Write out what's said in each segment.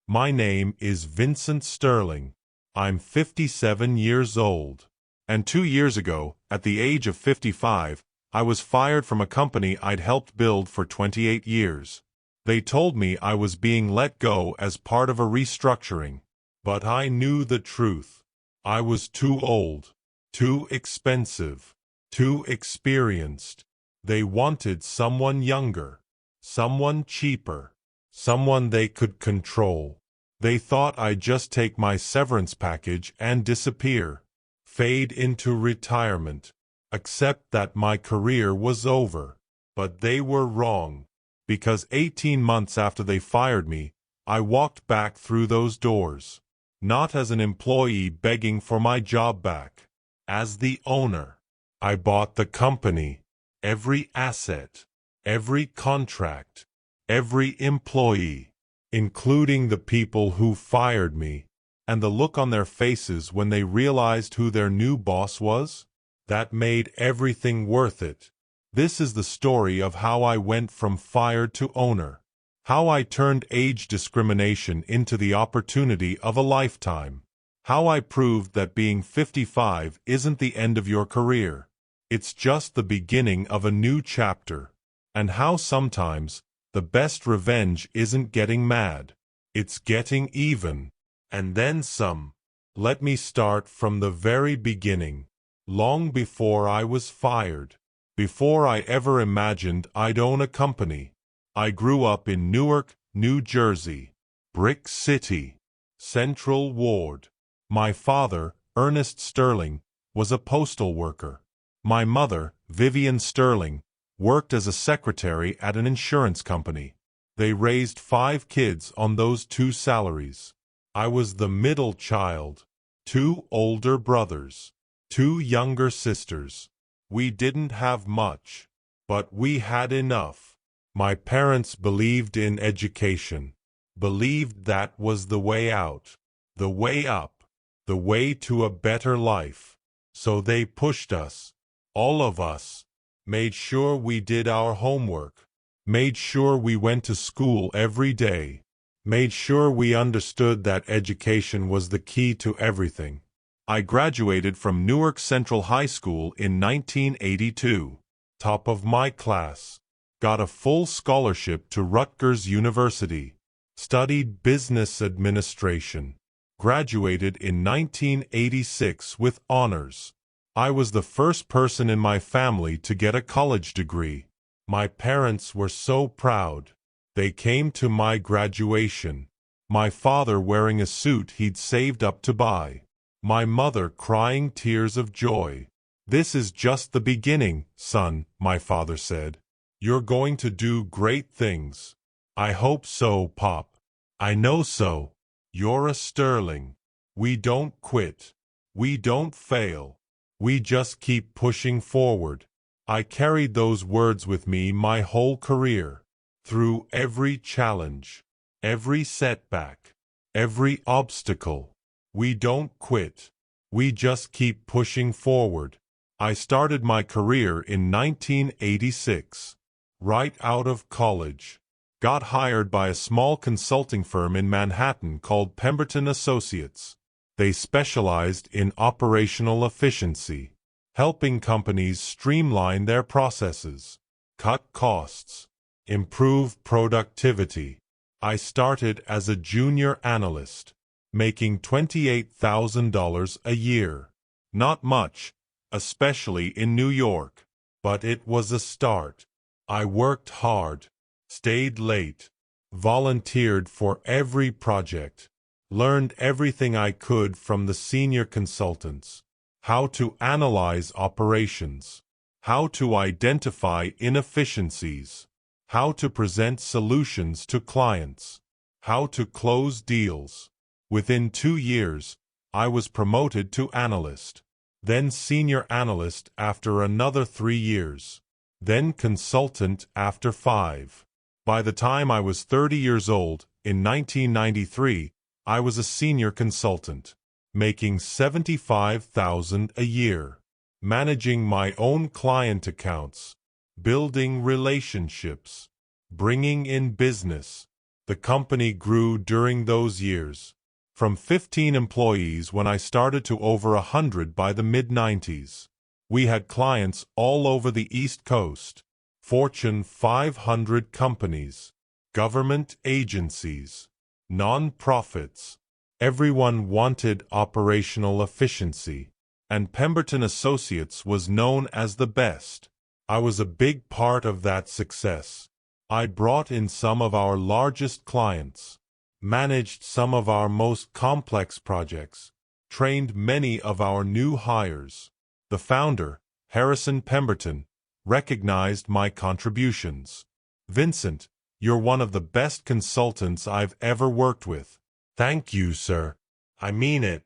My name is Vincent Sterling. I'm 57 years old. And 2 years ago, at the age of 55, I was fired from a company I'd helped build for 28 years. They told me I was being let go as part of a restructuring. But I knew the truth. I was too old, too expensive, too experienced. They wanted someone younger, someone cheaper, someone they could control. They thought I'd just take my severance package and disappear, fade into retirement, accept that my career was over. But they were wrong, because 18 months after they fired me, I walked back through those doors. Not as an employee begging for my job back. As the owner. I bought the company, every asset, every contract, every employee, including the people who fired me, and the look on their faces when they realized who their new boss was? That made everything worth it. This is the story of how I went from fired to owner. How I turned age discrimination into the opportunity of a lifetime. How I proved that being 55 isn't the end of your career. It's just the beginning of a new chapter. And how sometimes, the best revenge isn't getting mad. It's getting even. And then some. Let me start from the very beginning. Long before I was fired. Before I ever imagined I'd own a company. I grew up in Newark, New Jersey, Brick City, Central Ward. My father, Ernest Sterling, was a postal worker. My mother, Vivian Sterling, worked as a secretary at an insurance company. They raised 5 kids on those 2 salaries. I was the middle child. 2 older brothers. 2 younger sisters. We didn't have much, but we had enough. My parents believed in education, believed that was the way out, the way up, the way to a better life. So they pushed us, all of us, made sure we did our homework, made sure we went to school every day, made sure we understood that education was the key to everything. I graduated from Newark Central High School in 1982, top of my class. Got a full scholarship to Rutgers University, studied business administration, graduated in 1986 with honors. I was the first person in my family to get a college degree. My parents were so proud. They came to my graduation, my father wearing a suit he'd saved up to buy, my mother crying tears of joy. "This is just the beginning, son," my father said. "You're going to do great things." "I hope so, Pop." "I know so. You're a Sterling. We don't quit. We don't fail. We just keep pushing forward." I carried those words with me my whole career. Through every challenge, every setback, every obstacle. We don't quit. We just keep pushing forward. I started my career in 1986. Right out of college. Got hired by a small consulting firm in Manhattan called Pemberton Associates. They specialized in operational efficiency, helping companies streamline their processes, cut costs, improve productivity. I started as a junior analyst, making $28,000 a year. Not much, especially in New York, but it was a start. I worked hard, stayed late, volunteered for every project, learned everything I could from the senior consultants, how to analyze operations, how to identify inefficiencies, how to present solutions to clients, how to close deals. Within 2 years, I was promoted to analyst, then senior analyst after another 3 years. Then consultant after 5. By the time I was 30 years old, in 1993, I was a senior consultant, making $75,000 a year, managing my own client accounts, building relationships, bringing in business, The company grew during those years, from 15 employees when I started to over 100 by the mid-90s. We had clients all over the East Coast, Fortune 500 companies, government agencies, non-profits. Everyone wanted operational efficiency, and Pemberton Associates was known as the best. I was a big part of that success. I brought in some of our largest clients, managed some of our most complex projects, trained many of our new hires. The founder, Harrison Pemberton, recognized my contributions. "Vincent, you're one of the best consultants I've ever worked with." "Thank you, sir. I mean it.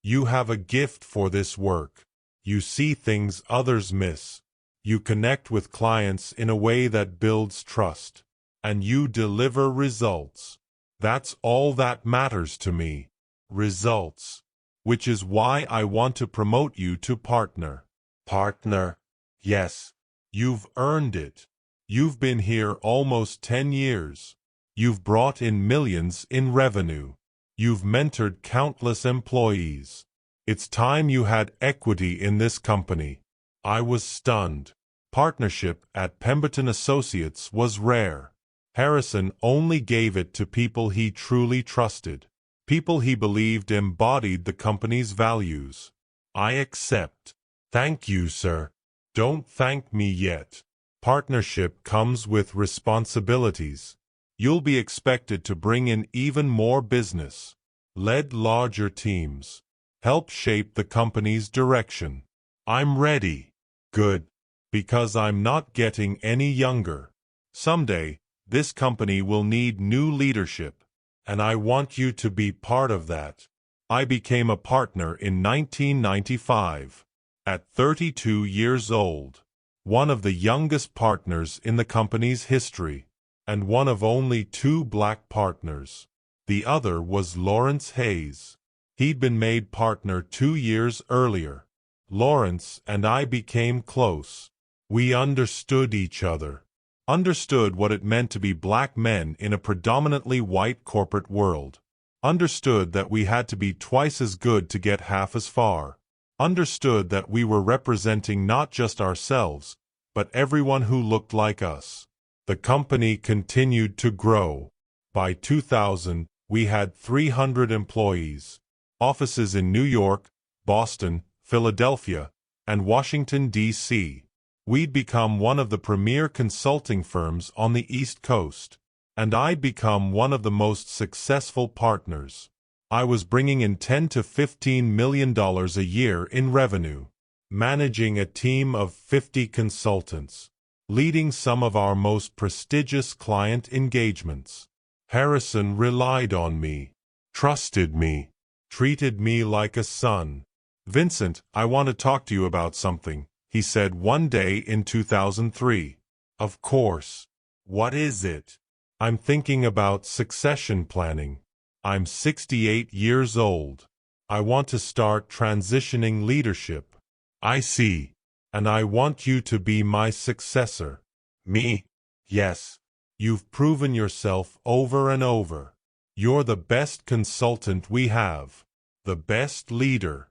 You have a gift for this work. You see things others miss. You connect with clients in a way that builds trust. And you deliver results. That's all that matters to me. Results. Which is why I want to promote you to partner." "Partner? Yes. You've earned it. You've been here almost 10 years. You've brought in millions in revenue. You've mentored countless employees. It's time you had equity in this company." I was stunned. Partnership at Pemberton Associates was rare. Harrison only gave it to people he truly trusted, people he believed embodied the company's values. "I accept." "Thank you, sir." "Don't thank me yet. Partnership comes with responsibilities. You'll be expected to bring in even more business, lead larger teams, help shape the company's direction." "I'm ready." "Good. Because I'm not getting any younger. Someday, this company will need new leadership, and I want you to be part of that." I became a partner in 1995, at 32 years old, one of the youngest partners in the company's history, and one of only 2 black partners. The other was Lawrence Hayes. He'd been made partner 2 years earlier. Lawrence and I became close. We understood each other, understood what it meant to be black men in a predominantly white corporate world, understood that we had to be twice as good to get half as far, understood that we were representing not just ourselves, but everyone who looked like us. The company continued to grow. By 2000, we had 300 employees, offices in New York, Boston, Philadelphia, and Washington, D.C. We'd become one of the premier consulting firms on the East Coast, and I'd become one of the most successful partners. I was bringing in $10 to $15 million a year in revenue, managing a team of 50 consultants, leading some of our most prestigious client engagements. Harrison relied on me, trusted me, treated me like a son. "Vincent, I want to talk to you about something," he said one day in 2003. "Of course. What is it?" "I'm thinking about succession planning. I'm 68 years old. I want to start transitioning leadership." "I see. And I want you to be my successor." "Me?" "Yes. You've proven yourself over and over. You're the best consultant we have, the best leader,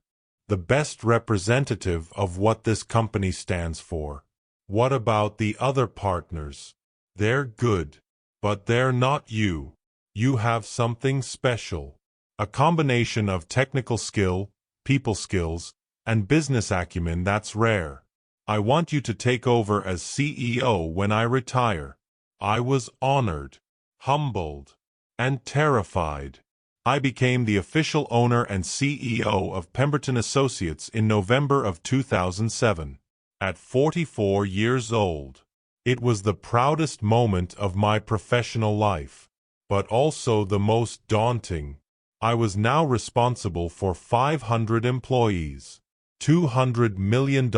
the best representative of what this company stands for. What about the other partners? They're good, but they're not you. You have something special, a combination of technical skill, people skills, and business acumen that's rare. I want you to take over as CEO when I retire." I was honored, humbled, and terrified. I became the official owner and CEO of Pemberton Associates in November of 2007, at 44 years old. It was the proudest moment of my professional life, but also the most daunting. I was now responsible for 500 employees, $200 million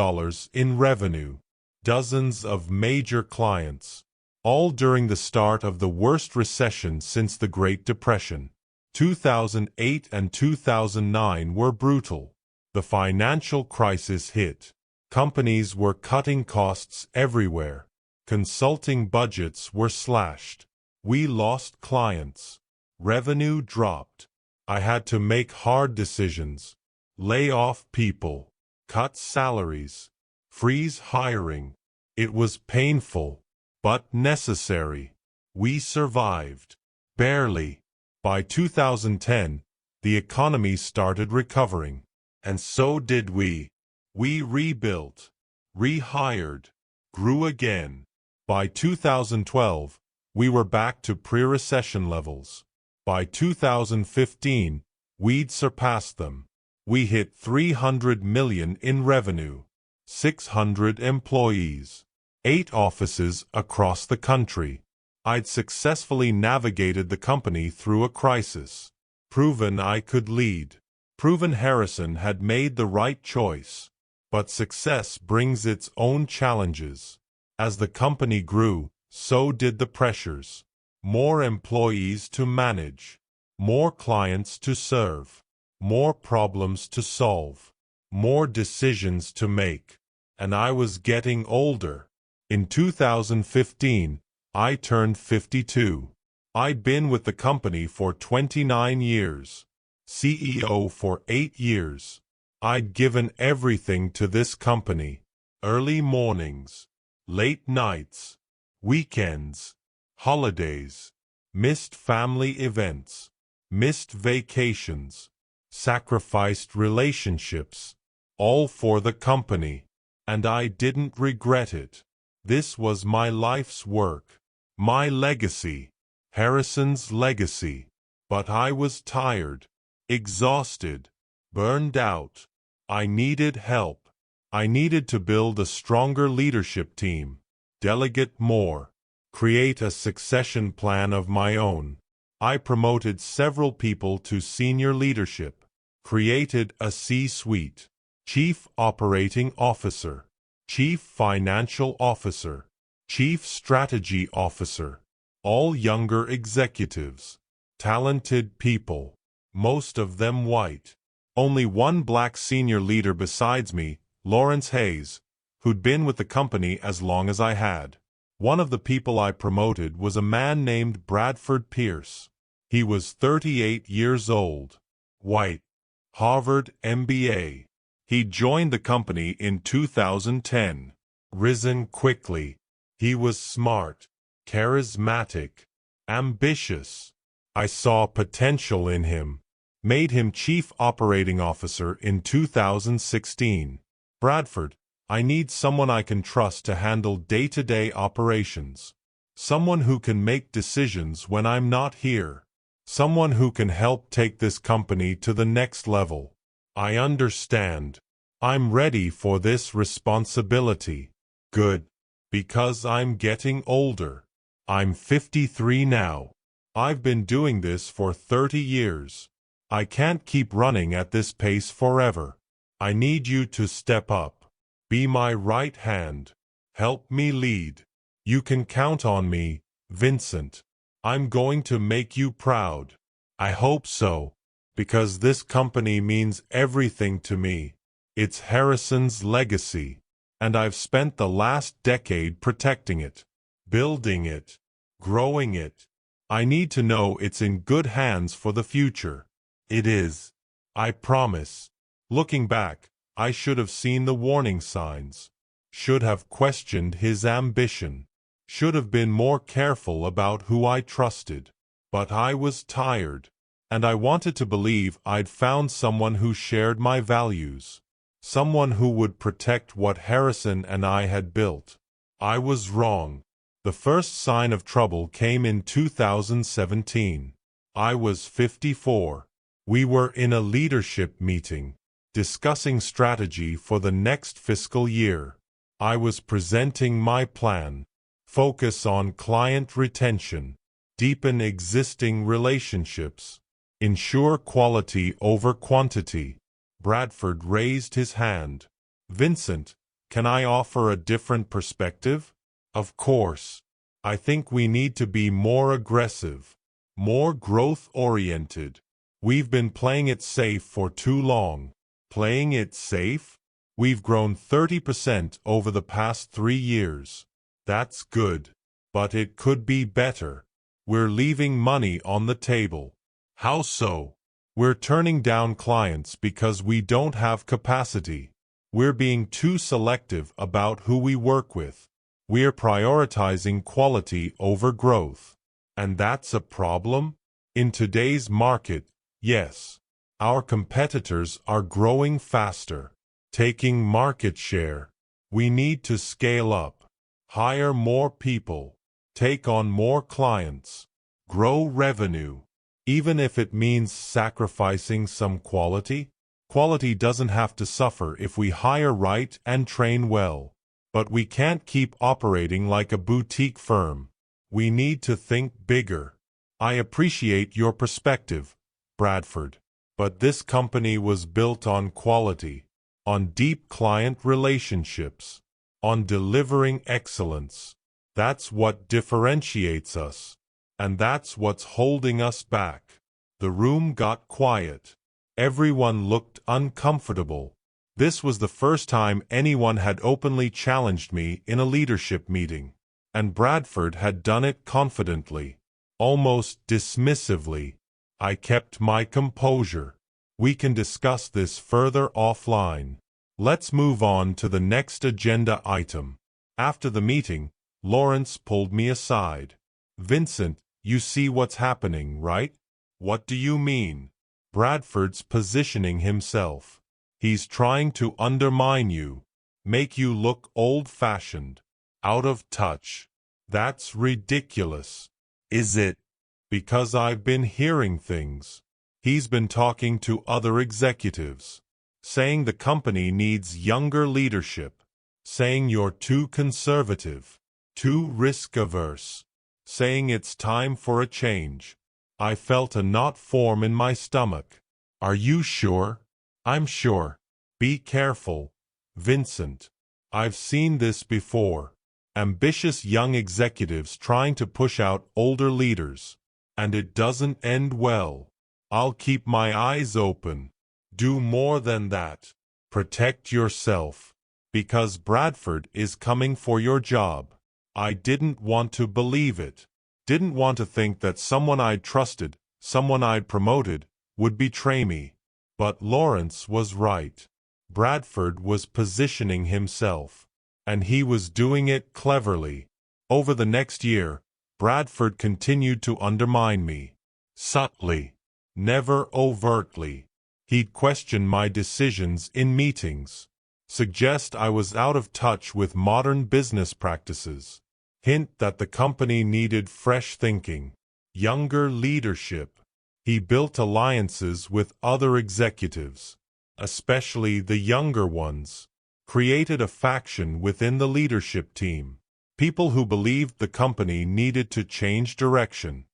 in revenue, dozens of major clients, all during the start of the worst recession since the Great Depression. 2008 and 2009 were brutal. The financial crisis hit. Companies were cutting costs everywhere. Consulting budgets were slashed. We lost clients. Revenue dropped. I had to make hard decisions. Lay off people. Cut salaries. Freeze hiring. It was painful, but necessary. We survived. Barely. By 2010, the economy started recovering. And so did we. We rebuilt, rehired, grew again. By 2012, we were back to pre-recession levels. By 2015, we'd surpassed them. We hit $300 million in revenue, 600 employees, 8 offices across the country. I'd successfully navigated the company through a crisis. Proven I could lead. Proven Harrison had made the right choice. But success brings its own challenges. As the company grew, so did the pressures. More employees to manage. More clients to serve. More problems to solve. More decisions to make. And I was getting older. In 2015, I turned 52. I'd been with the company for 29 years. CEO for 8 years. I'd given everything to this company. Early mornings, late nights, weekends, holidays, missed family events, missed vacations, sacrificed relationships, all for the company. And I didn't regret it. This was my life's work, my legacy, Harrison's legacy. But I was tired, exhausted, burned out. I needed help. I needed to build a stronger leadership team, delegate more, create a succession plan of my own. I promoted several people to senior leadership, created a C-suite, Chief Operating Officer, Chief Financial Officer, Chief Strategy Officer, all younger executives, talented people, most of them white. Only one black senior leader besides me, Lawrence Hayes, who'd been with the company as long as I had. One of the people I promoted was a man named Bradford Pierce. He was 38 years old, white, Harvard MBA. He joined the company in 2010. Risen quickly. He was smart, charismatic, ambitious. I saw potential in him. Made him Chief Operating Officer in 2016. Bradford, I need someone I can trust to handle day-to-day operations. Someone who can make decisions when I'm not here. Someone who can help take this company to the next level. I understand. I'm ready for this responsibility. Good. Because I'm getting older. I'm 53 now. I've been doing this for 30 years. I can't keep running at this pace forever. I need you to step up. Be my right hand. Help me lead. You can count on me, Vincent. I'm going to make you proud. I hope so, because this company means everything to me. It's Harrison's legacy, and I've spent the last decade protecting it, building it, growing it. I need to know it's in good hands for the future. It is. I promise. Looking back, I should have seen the warning signs. Should have questioned his ambition. Should have been more careful about who I trusted. But I was tired, and I wanted to believe I'd found someone who shared my values. Someone who would protect what Harrison and I had built. I was wrong. The first sign of trouble came in 2017. I was 54. We were in a leadership meeting, discussing strategy for the next fiscal year. I was presenting my plan. Focus on client retention. Deepen existing relationships. Ensure quality over quantity. Bradford raised his hand. Vincent, can I offer a different perspective? Of course. I think we need to be more aggressive, more growth-oriented. We've been playing it safe for too long. Playing it safe? We've grown 30% over the past 3 years. That's good. But it could be better. We're leaving money on the table. How so? We're turning down clients because we don't have capacity. We're being too selective about who we work with. We're prioritizing quality over growth. And that's a problem? In today's market, yes. Our competitors are growing faster, taking market share. We need to scale up, hire more people, take on more clients, grow revenue. Even if it means sacrificing some quality, quality doesn't have to suffer if we hire right and train well. But we can't keep operating like a boutique firm. We need to think bigger. I appreciate your perspective, Bradford. But this company was built on quality, on deep client relationships, on delivering excellence. That's what differentiates us. And that's what's holding us back. The room got quiet. Everyone looked uncomfortable. This was the first time anyone had openly challenged me in a leadership meeting. And Bradford had done it confidently, almost dismissively. I kept my composure. We can discuss this further offline. Let's move on to the next agenda item. After the meeting, Lawrence pulled me aside. Vincent, you see what's happening, right? What do you mean? Bradford's positioning himself. He's trying to undermine you, make you look old-fashioned, out of touch. That's ridiculous. Is it? Because I've been hearing things. He's been talking to other executives, saying the company needs younger leadership, saying you're too conservative, too risk-averse, saying it's time for a change. I felt a knot form in my stomach. Are you sure? I'm sure. Be careful, Vincent. I've seen this before. Ambitious young executives trying to push out older leaders. And it doesn't end well. I'll keep my eyes open. Do more than that. Protect yourself. Because Bradford is coming for your job. I didn't want to believe it. Didn't want to think that someone I'd trusted, someone I'd promoted, would betray me. But Lawrence was right. Bradford was positioning himself. And he was doing it cleverly. Over the next year, Bradford continued to undermine me. Subtly. Never overtly. He'd question my decisions in meetings. Suggest I was out of touch with modern business practices. Hint that the company needed fresh thinking. Younger leadership. He built alliances with other executives, especially the younger ones. Created a faction within the leadership team. People who believed the company needed to change direction.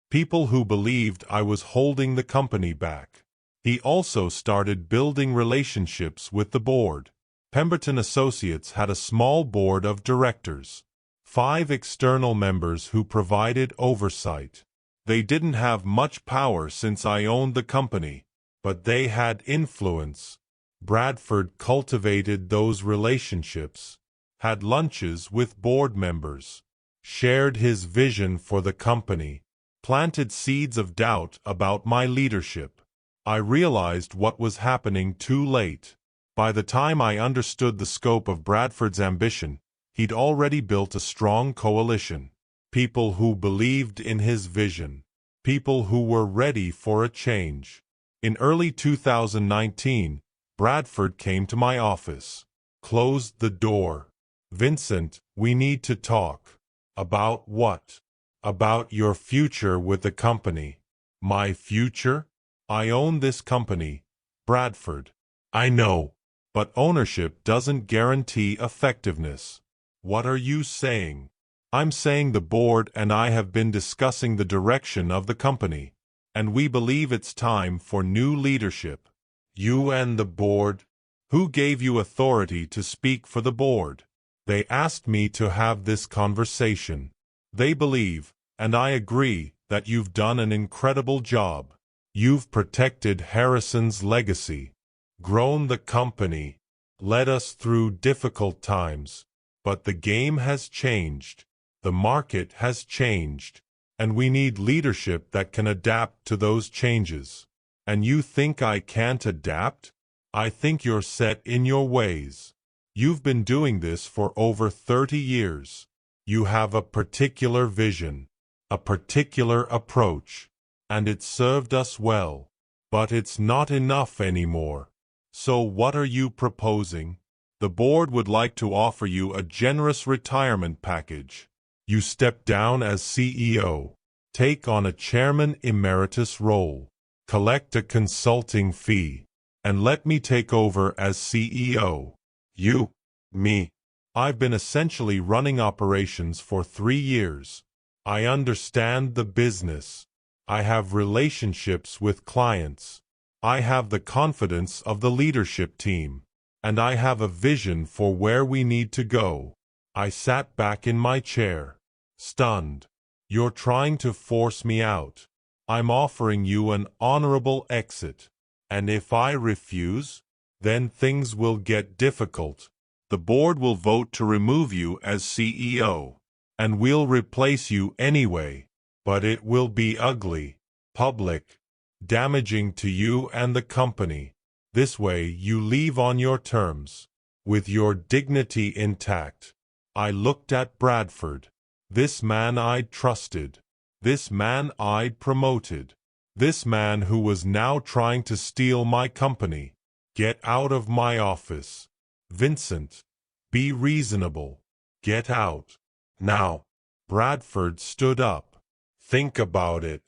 People who believed I was holding the company back. He also started building relationships with the board. Pemberton Associates had a small board of directors. 5 external members who provided oversight. They didn't have much power since I owned the company, but they had influence. Bradford cultivated those relationships, had lunches with board members, shared his vision for the company, planted seeds of doubt about my leadership. I realized what was happening too late. By the time I understood the scope of Bradford's ambition, he'd already built a strong coalition. People who believed in his vision. People who were ready for a change. In early 2019, Bradford came to my office, closed the door. Vincent, we need to talk. About what? About your future with the company. My future? I own this company, Bradford. I know. But ownership doesn't guarantee effectiveness. What are you saying? I'm saying the board and I have been discussing the direction of the company, and we believe it's time for new leadership. You and the board? Who gave you authority to speak for the board? They asked me to have this conversation. They believe, and I agree, that you've done an incredible job. You've protected Harrison's legacy, grown the company, led us through difficult times. But the game has changed. The market has changed. And we need leadership that can adapt to those changes. And you think I can't adapt? I think you're set in your ways. You've been doing this for over 30 years. You have a particular vision, a particular approach, and it served us well. But it's not enough anymore. So what are you proposing? The board would like to offer you a generous retirement package. You step down as CEO, take on a chairman emeritus role, collect a consulting fee, and let me take over as CEO. You, me. I've been essentially running operations for 3 years. I understand the business. I have relationships with clients. I have the confidence of the leadership team. And I have a vision for where we need to go. I sat back in my chair, stunned. You're trying to force me out. I'm offering you an honorable exit. And if I refuse, then things will get difficult. The board will vote to remove you as CEO. And we'll replace you anyway. But it will be ugly, public, damaging to you and the company. This way you leave on your terms, with your dignity intact. I looked at Bradford. This man I'd trusted. This man I'd promoted. This man who was now trying to steal my company. Get out of my office. Vincent, be reasonable. Get out. Now. Bradford stood up. Think about it.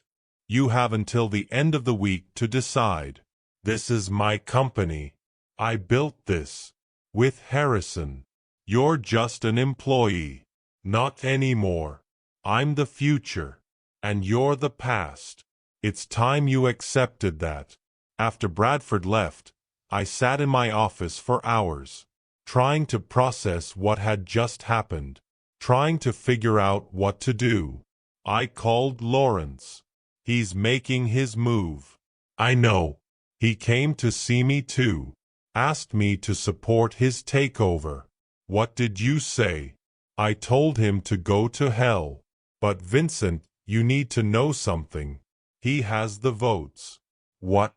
You have until the end of the week to decide. This is my company. I built this. With Harrison. You're just an employee. Not anymore. I'm the future. And you're the past. It's time you accepted that. After Bradford left, I sat in my office for hours, trying to process what had just happened, trying to figure out what to do. I called Lawrence. He's making his move. I know. He came to see me too. Asked me to support his takeover. What did you say? I told him to go to hell. But Vincent, you need to know something. He has the votes. What?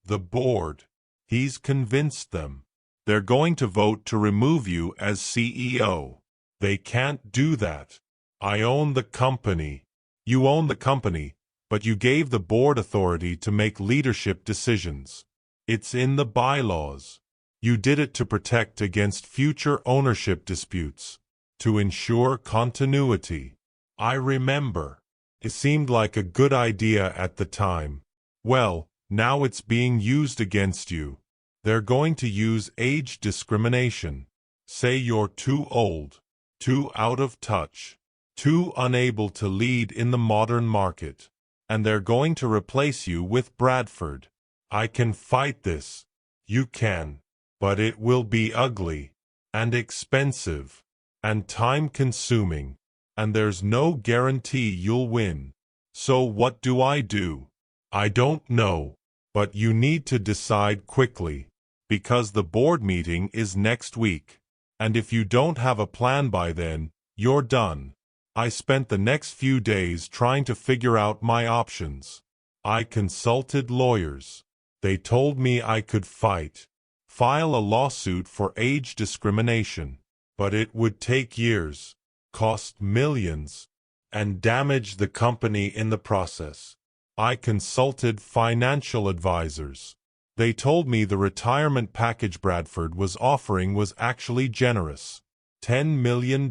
The board. He's convinced them. They're going to vote to remove you as CEO. They can't do that. I own the company. You own the company, but you gave the board authority to make leadership decisions. It's in the bylaws. You did it to protect against future ownership disputes, to ensure continuity. I remember. It seemed like a good idea at the time. Well, now it's being used against you. They're going to use age discrimination. Say you're too old, too out of touch, too unable to lead in the modern market. And they're going to replace you with Bradford. I can fight this. You can. But it will be ugly, and expensive, and time-consuming, and there's no guarantee you'll win. So what do? I don't know. But you need to decide quickly, because the board meeting is next week. And if you don't have a plan by then, you're done. I spent the next few days trying to figure out my options. I consulted lawyers. They told me I could file a lawsuit for age discrimination, but it would take years, cost millions, and damage the company in the process. I consulted financial advisors. They told me the retirement package Bradford was offering was actually generous. $10 million.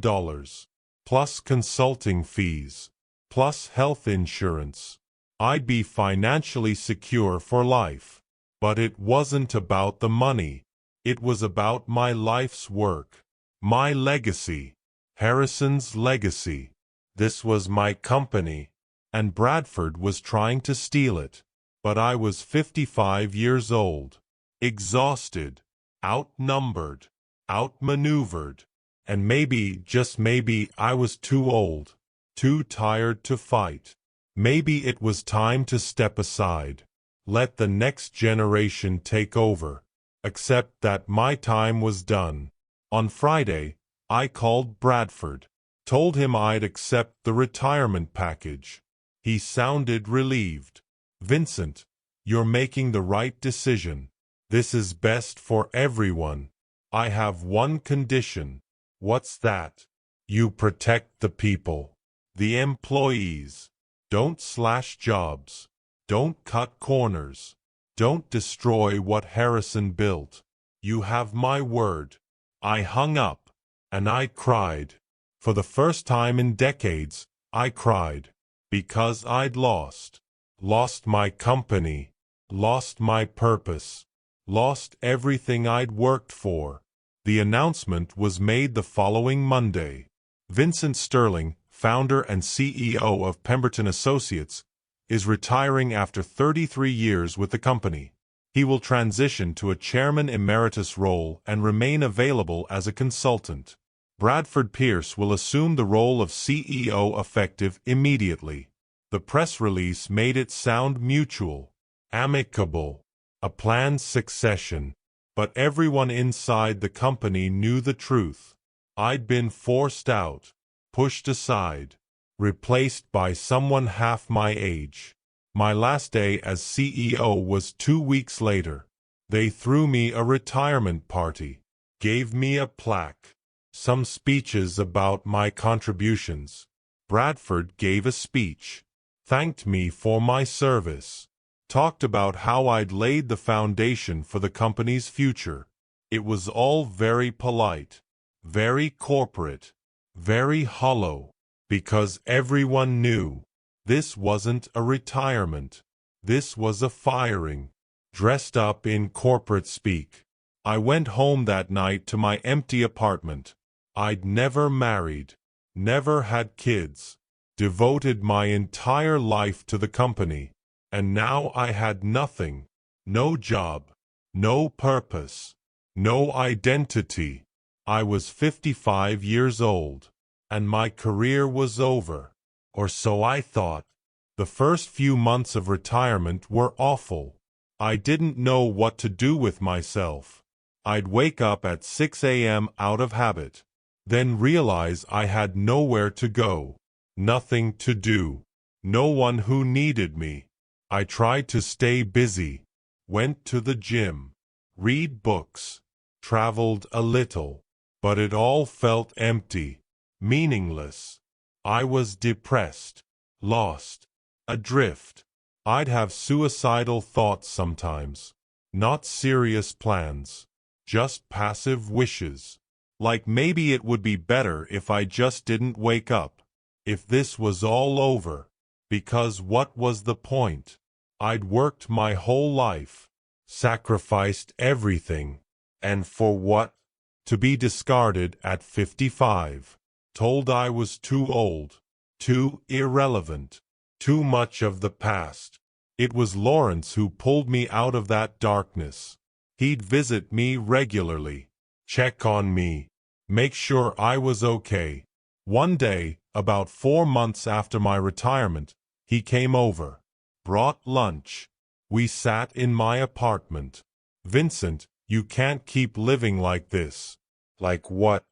Plus consulting fees, plus health insurance. I'd be financially secure for life. But it wasn't about the money. It was about my life's work. My legacy. Harrison's legacy. This was my company. And Bradford was trying to steal it. But I was 55 years old. Exhausted. Outnumbered. Outmaneuvered. And maybe, just maybe, I was too old, too tired to fight. Maybe it was time to step aside. Let the next generation take over. Accept that my time was done. On Friday, I called Bradford. Told him I'd accept the retirement package. He sounded relieved. Vincent, you're making the right decision. This is best for everyone. I have one condition. What's that? You protect the people. The employees. Don't slash jobs. Don't cut corners. Don't destroy what Harrison built. You have my word. I hung up, and I cried. For the first time in decades, I cried. Because I'd lost. Lost my company. Lost my purpose. Lost everything I'd worked for. The announcement was made the following Monday. Vincent Sterling, founder and CEO of Pemberton Associates, is retiring after 33 years with the company. He will transition to a chairman emeritus role and remain available as a consultant. Bradford Pierce will assume the role of CEO effective immediately. The press release made it sound mutual, amicable, a planned succession. But everyone inside the company knew the truth. I'd been forced out, pushed aside, replaced by someone half my age. My last day as CEO was 2 weeks later. They threw me a retirement party, gave me a plaque, some speeches about my contributions. Bradford gave a speech, thanked me for my service, talked about how I'd laid the foundation for the company's future. It was all very polite, very corporate, very hollow, because everyone knew this wasn't a retirement. This was a firing, dressed up in corporate speak. I went home that night to my empty apartment. I'd never married, never had kids, devoted my entire life to the company. And now I had nothing, no job, no purpose, no identity. I was 55 years old, and my career was over, or so I thought. The first few months of retirement were awful. I didn't know what to do with myself. I'd wake up at 6 a.m. out of habit, then realize I had nowhere to go, nothing to do, no one who needed me. I tried to stay busy, went to the gym, read books, traveled a little, but it all felt empty, meaningless. I was depressed, lost, adrift. I'd have suicidal thoughts sometimes, not serious plans, just passive wishes. Like maybe it would be better if I just didn't wake up, if this was all over, because what was the point? I'd worked my whole life, sacrificed everything, and for what? To be discarded at 55, told I was too old, too irrelevant, too much of the past. It was Lawrence who pulled me out of that darkness. He'd visit me regularly, check on me, make sure I was okay. One day, about 4 months after my retirement, he came over. Brought lunch. We sat in my apartment. Vincent, you can't keep living like this. Like what?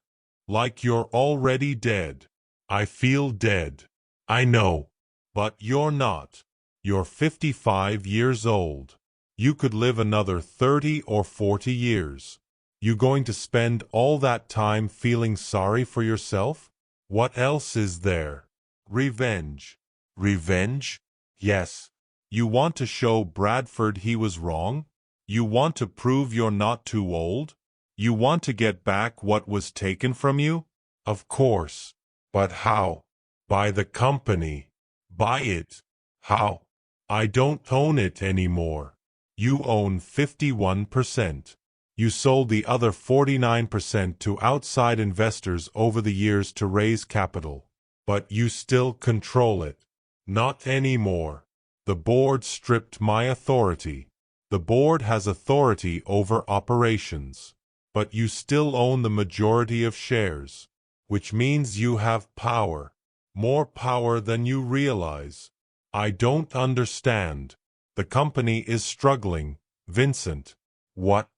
Like you're already dead. I feel dead. I know. But you're not. You're 55 years old. You could live another 30 or 40 years. You going to spend all that time feeling sorry for yourself? What else is there? Revenge. Revenge? Yes. You want to show Bradford he was wrong? You want to prove you're not too old? You want to get back what was taken from you? Of course. But how? By the company. Buy it. How? I don't own it anymore. You own 51%. You sold the other 49% to outside investors over the years to raise capital. But you still control it. Not anymore. The board stripped my authority. The board has authority over operations. But you still own the majority of shares, which means you have power. More power than you realize. I don't understand. The company is struggling, Vincent. What?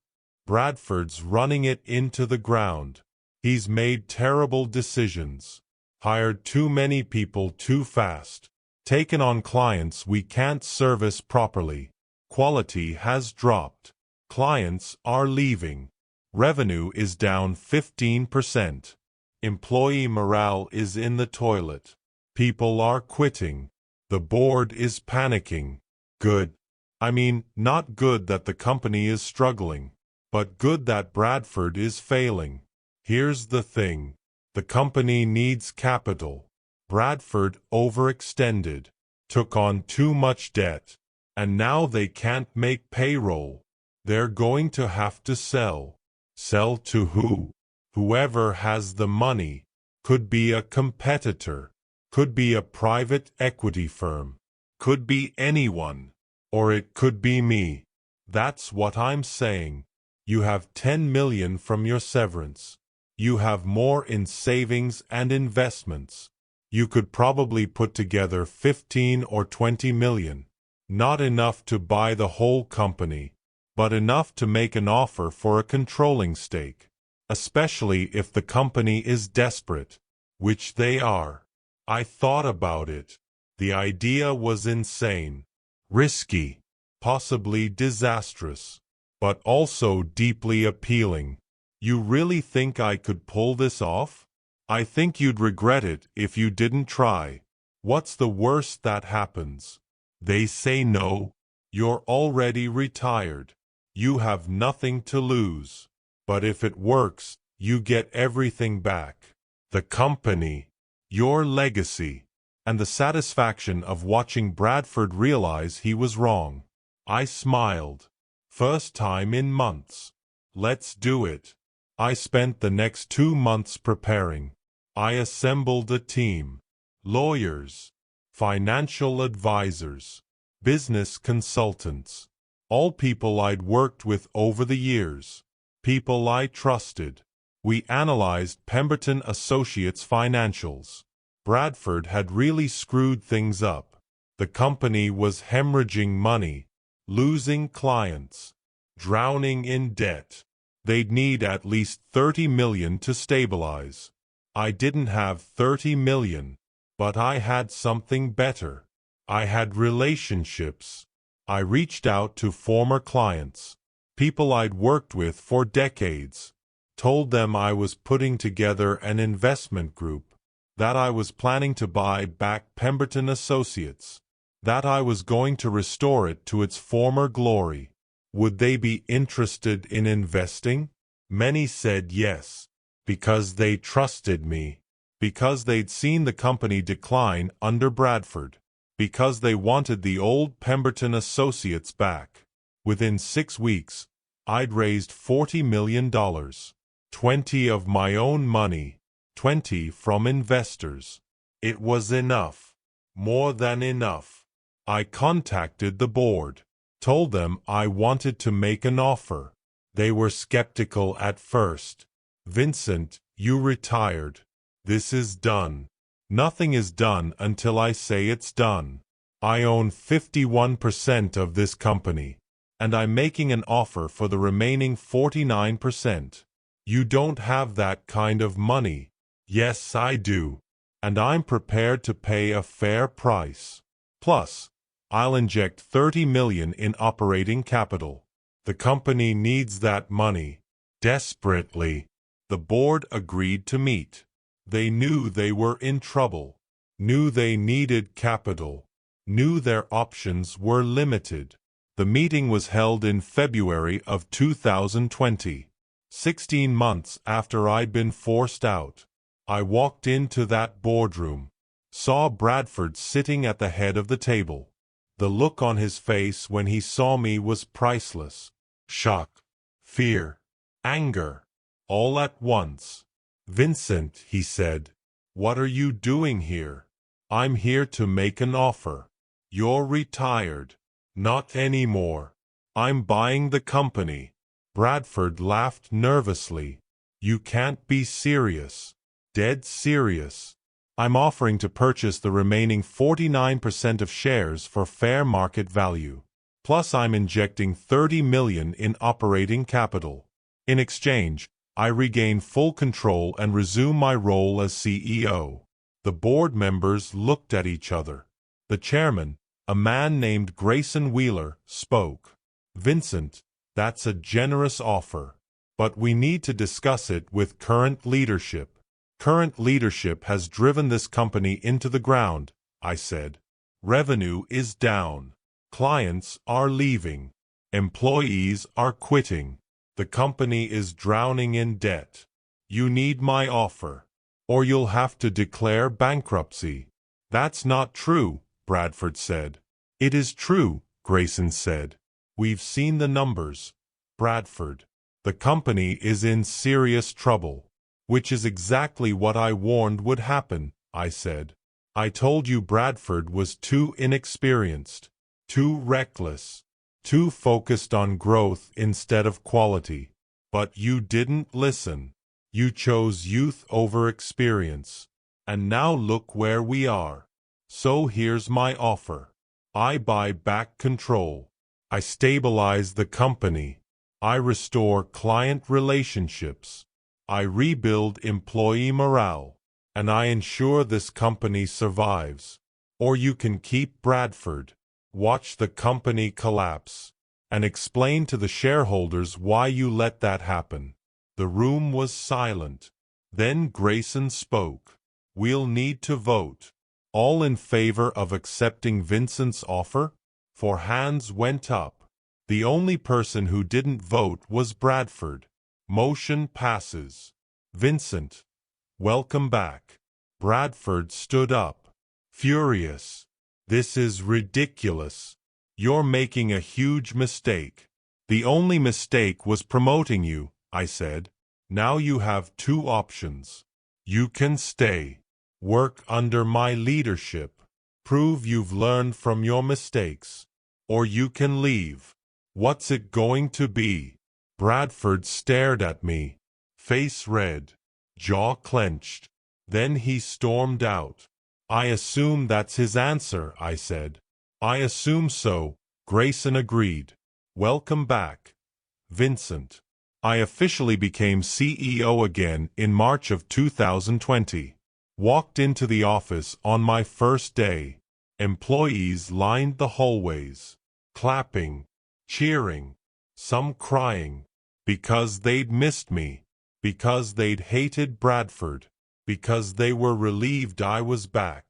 Bradford's running it into the ground. He's made terrible decisions. Hired too many people too fast. taken on clients we can't service properly. Quality has dropped. Clients are leaving. Revenue is down 15%. Employee morale is in the toilet. People are quitting. The board is panicking. Good. I mean, not good that the company is struggling, but good that Bradford is failing. Here's the thing. The company needs capital. Bradford overextended, took on too much debt, and now they can't make payroll. They're going to have to sell. Sell to who? Whoever has the money. Could be a competitor. Could be a private equity firm. Could be anyone. Or it could be me. That's what I'm saying. You have 10 million from your severance. You have more in savings and investments. You could probably put together 15 or 20 million. Not enough to buy the whole company, but enough to make an offer for a controlling stake, especially if the company is desperate, which they are. I thought about it. The idea was insane, risky, possibly disastrous, but also deeply appealing. You really think I could pull this off? I think you'd regret it if you didn't try. What's the worst that happens? They say no. You're already retired. You have nothing to lose. But if it works, you get everything back. The company, your legacy, and the satisfaction of watching Bradford realize he was wrong. I smiled. First time in months. Let's do it. I spent the next 2 months preparing. I assembled a team. Lawyers, financial advisors, business consultants, all people I'd worked with over the years, people I trusted. We analyzed Pemberton Associates' financials. Bradford had really screwed things up. The company was hemorrhaging money, losing clients, drowning in debt. They'd need at least 30 million to stabilize. I didn't have 30 million, but I had something better. I had relationships. I reached out to former clients, people I'd worked with for decades, told them I was putting together an investment group, that I was planning to buy back Pemberton Associates, that I was going to restore it to its former glory. Would they be interested in investing? Many said yes, because they trusted me, because they'd seen the company decline under Bradford, because they wanted the old Pemberton Associates back. Within 6 weeks, I'd raised $40 million, 20 of my own money, 20 from investors. It was enough, more than enough. I contacted the board. Told them I wanted to make an offer. They were skeptical at first. Vincent, you retired. This is done. Nothing is done until I say it's done. I own 51% of this company, and I'm making an offer for the remaining 49%. You don't have that kind of money. Yes, I do. And I'm prepared to pay a fair price. Plus, I'll inject 30 million in operating capital. The company needs that money. Desperately. The board agreed to meet. They knew they were in trouble. Knew they needed capital. Knew their options were limited. The meeting was held in February of 2020. 16 months after I'd been forced out. I walked into that boardroom. Saw Bradford sitting at the head of the table. The look on his face when he saw me was priceless. Shock, fear, anger, all at once. Vincent, he said, what are you doing here? I'm here to make an offer. You're retired. Not anymore. I'm buying the company. Bradford laughed nervously. You can't be serious. Dead serious. I'm offering to purchase the remaining 49% of shares for fair market value. Plus I'm injecting 30 million in operating capital. In exchange, I regain full control and resume my role as CEO. The board members looked at each other. The chairman, a man named Grayson Wheeler, spoke. Vincent, that's a generous offer. But we need to discuss it with current leadership. Current leadership has driven this company into the ground, I said. Revenue is down. Clients are leaving. Employees are quitting. The company is drowning in debt. You need my offer, or you'll have to declare bankruptcy. That's not true, Bradford said. It is true, Grayson said. We've seen the numbers, Bradford. The company is in serious trouble. Which is exactly what I warned would happen, I said. I told you Bradford was too inexperienced, too reckless, too focused on growth instead of quality. But you didn't listen. You chose youth over experience. And now look where we are. So here's my offer. I buy back control. I stabilize the company. I restore client relationships. I rebuild employee morale. And I ensure this company survives. Or you can keep Bradford, watch the company collapse, and explain to the shareholders why you let that happen. The room was silent. Then Grayson spoke. We'll need to vote. All in favor of accepting Vincent's offer? 4 hands went up. The only person who didn't vote was Bradford. Motion passes. Vincent, welcome back. Bradford stood up, furious. This is ridiculous. You're making a huge mistake. The only mistake was promoting you, I said. Now you have 2 options. You can stay, work under my leadership, prove you've learned from your mistakes, or you can leave. What's it going to be? Bradford stared at me, face red, jaw clenched. Then he stormed out. I assume that's his answer, I said. I assume so, Grayson agreed. Welcome back, Vincent. I officially became CEO again in March of 2020. Walked into the office on my first day. Employees lined the hallways, clapping, cheering, some crying, because they'd missed me, because they'd hated Bradford, because they were relieved I was back.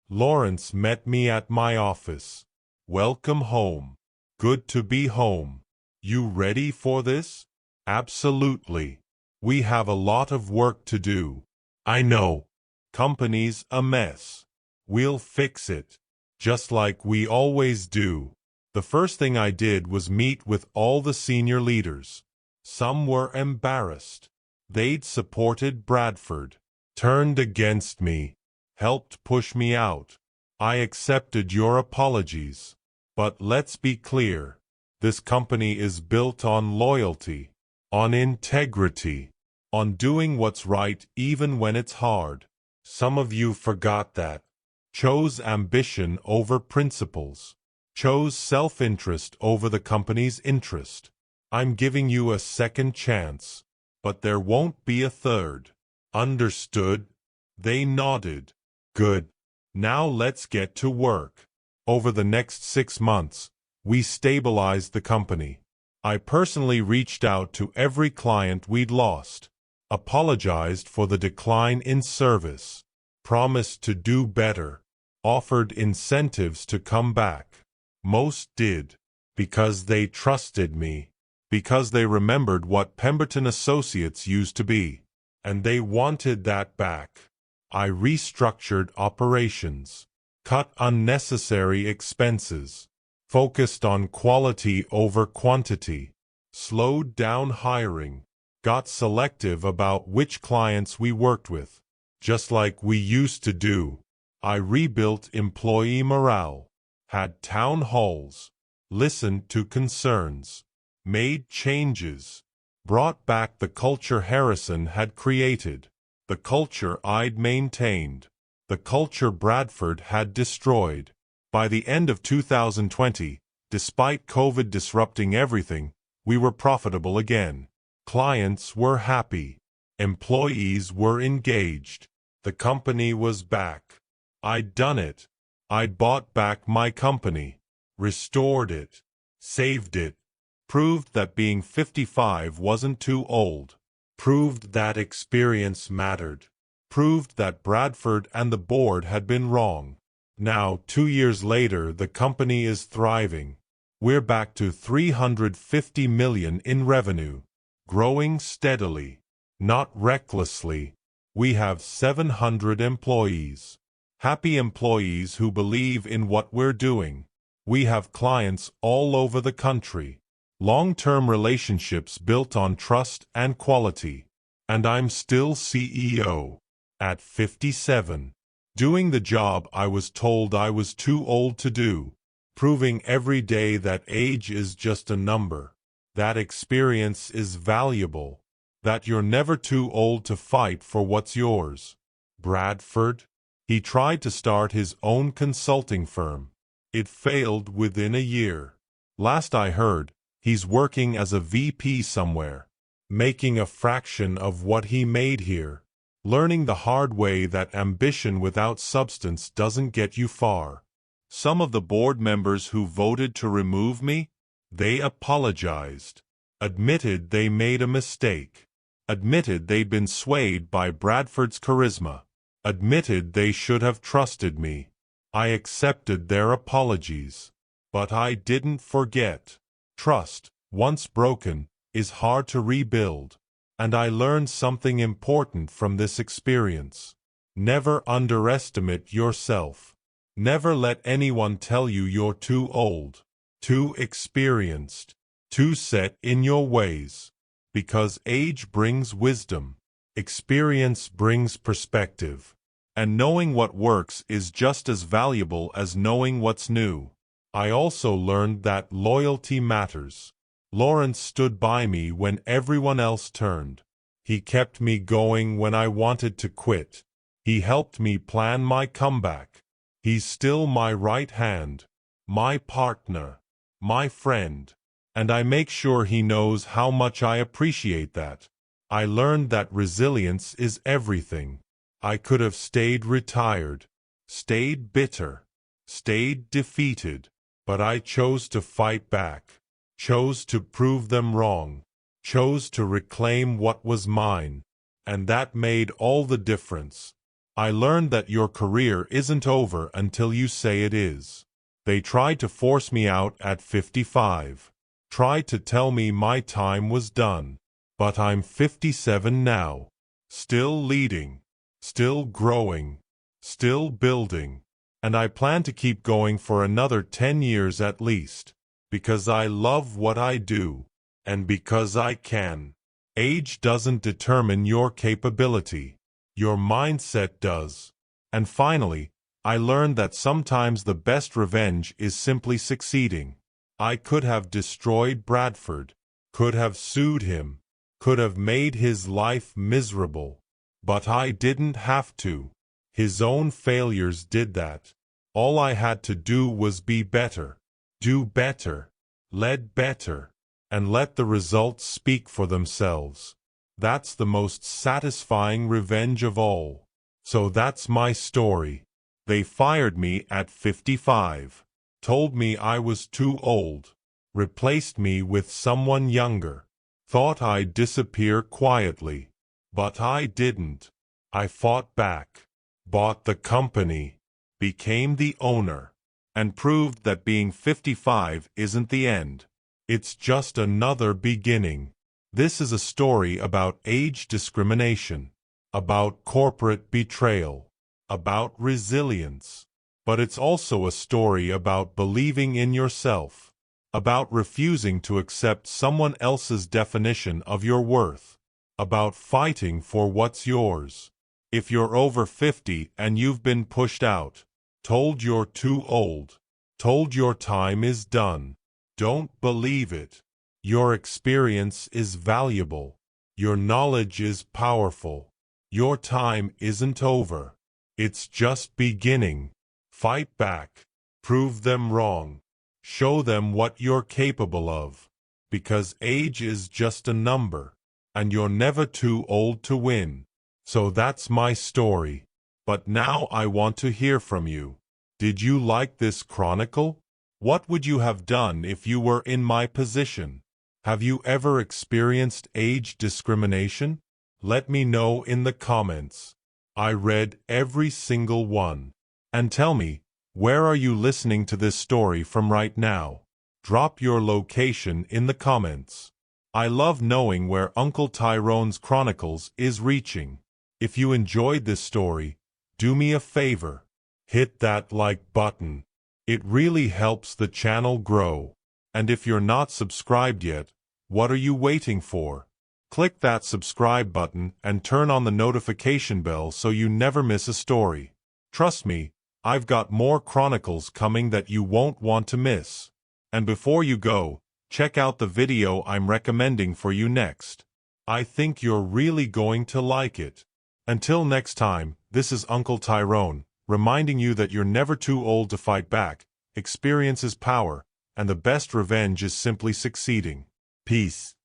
Lawrence met me at my office. Welcome home. Good to be home. You ready for this? Absolutely. We have a lot of work to do. I know. Company's a mess. We'll fix it. Just like we always do. The first thing I did was meet with all the senior leaders. Some were embarrassed. They'd supported Bradford, turned against me, helped push me out. I accepted your apologies. But let's be clear. This company is built on loyalty, on integrity, on doing what's right even when it's hard. Some of you forgot that. Chose ambition over principles. Chose self-interest over the company's interest. I'm giving you a second chance, but there won't be a third. Understood? They nodded. Good. Now let's get to work. Over the next 6 months, we stabilized the company. I personally reached out to every client we'd lost, apologized for the decline in service, promised to do better, offered incentives to come back. Most did, because they trusted me, because they remembered what Pemberton Associates used to be, and they wanted that back. I restructured operations, cut unnecessary expenses, focused on quality over quantity, slowed down hiring, got selective about which clients we worked with, just like we used to do. I rebuilt employee morale, had town halls, listened to concerns, made changes, brought back the culture Harrison had created, the culture I'd maintained, the culture Bradford had destroyed. By the end of 2020, despite COVID disrupting everything, we were profitable again. Clients were happy. Employees were engaged. The company was back. I'd done it. I'd bought back my company, restored it, saved it, proved that being 55 wasn't too old, proved that experience mattered, proved that Bradford and the board had been wrong. Now, 2 years later, the company is thriving. We're back to 350 million in revenue, growing steadily, not recklessly. We have 700 employees. Happy employees who believe in what we're doing. We have clients all over the country. Long-term relationships built on trust and quality. And I'm still CEO. At 57. Doing the job I was told I was too old to do. Proving every day that age is just a number. That experience is valuable. That you're never too old to fight for what's yours. Bradford? He tried to start his own consulting firm. It failed within a year. Last I heard, he's working as a VP somewhere, making a fraction of what he made here, learning the hard way that ambition without substance doesn't get you far. Some of the board members who voted to remove me, they apologized, admitted they made a mistake, admitted they'd been swayed by Bradford's charisma, admitted they should have trusted me. I accepted their apologies. But I didn't forget. Trust, once broken, is hard to rebuild. And I learned something important from this experience. Never underestimate yourself. Never let anyone tell you you're too old, too experienced, too set in your ways. Because age brings wisdom. Experience brings perspective. And knowing what works is just as valuable as knowing what's new. I also learned that loyalty matters. Lawrence stood by me when everyone else turned. He kept me going when I wanted to quit. He helped me plan my comeback. He's still my right hand, my partner, my friend. And I make sure he knows how much I appreciate that. I learned that resilience is everything. I could have stayed retired, stayed bitter, stayed defeated, but I chose to fight back, chose to prove them wrong, chose to reclaim what was mine, and that made all the difference. I learned that your career isn't over until you say it is. They tried to force me out at 55, tried to tell me my time was done, but I'm 57 now, still leading. Still growing, still building, and I plan to keep going for another 10 years at least, because I love what I do, and because I can. Age doesn't determine your capability, your mindset does. And finally, I learned that sometimes the best revenge is simply succeeding. I could have destroyed Bradford, could have sued him, could have made his life miserable. But I didn't have to. His own failures did that. All I had to do was be better, do better, lead better, and let the results speak for themselves. That's the most satisfying revenge of all. So that's my story. They fired me at 55, told me I was too old, replaced me with someone younger, thought I'd disappear quietly. But I didn't. I fought back, bought the company, became the owner, and proved that being 55 isn't the end. It's just another beginning. This is a story about age discrimination, about corporate betrayal, about resilience. But it's also a story about believing in yourself, about refusing to accept someone else's definition of your worth. About fighting for what's yours. If you're over 50 and you've been pushed out, told you're too old, told your time is done, don't believe it. Your experience is valuable. Your knowledge is powerful. Your time isn't over. It's just beginning. Fight back. Prove them wrong. Show them what you're capable of. Because age is just a number. And you're never too old to win. So that's my story. But now I want to hear from you. Did you like this chronicle? What would you have done if you were in my position? Have you ever experienced age discrimination? Let me know in the comments. I read every single one. And tell me, where are you listening to this story from right now? Drop your location in the comments. I love knowing where Uncle Tyrone's Chronicles is reaching. If you enjoyed this story, do me a favor. Hit that like button. It really helps the channel grow. And if you're not subscribed yet, what are you waiting for? Click that subscribe button and turn on the notification bell so you never miss a story. Trust me, I've got more chronicles coming that you won't want to miss. And before you go, check out the video I'm recommending for you next. I think you're really going to like it. Until next time, this is Uncle Tyrone, reminding you that you're never too old to fight back, experience is power, and the best revenge is simply succeeding. Peace.